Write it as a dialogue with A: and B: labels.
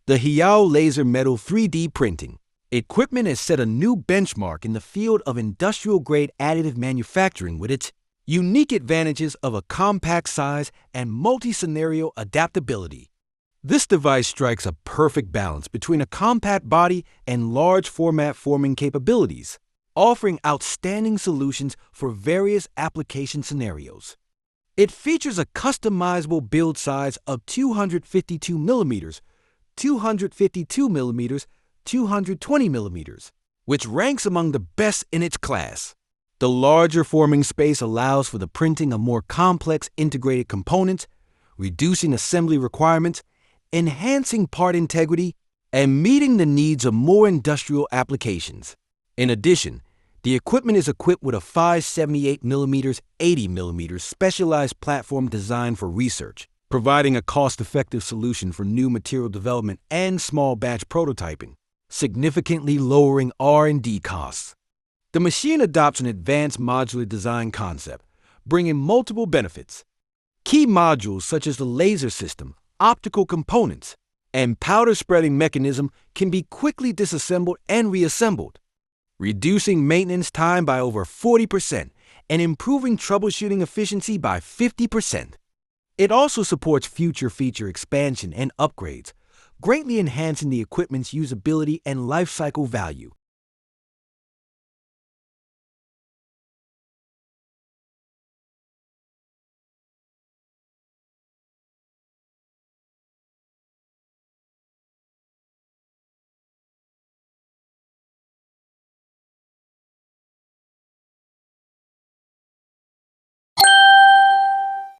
A: The Huiyao laser metal 3D printing equipment has set a new benchmark in the field of industrial-grade additive manufacturing with its unique advantages of a compact size and multi-scenario adaptability. This device strikes a perfect balance between a compact body and large format forming capabilities, offering outstanding solutions for various application scenarios. It features a customizable build size of 252 millimeters, 252 millimeters, 220 millimeters, which ranks among the best in its class. The larger forming space allows for the printing of more complex integrated components, reducing assembly requirements, enhancing part integrity, and meeting the needs of more industrial applications. In addition, the equipment is equipped with a 578mm 80mm specialized platform designed for research, providing a cost-effective solution for new material development and small batch prototyping, significantly lowering R&D costs. The machine adopts an advanced modular design concept, bringing multiple benefits. Key modules such as the laser system, optical components, and powder spreading mechanism can be quickly disassembled and reassembled, reducing maintenance time by over 40% and improving troubleshooting efficiency by 50%. It also supports future feature expansion and upgrades, greatly enhancing the equipment's usability and lifecycle value.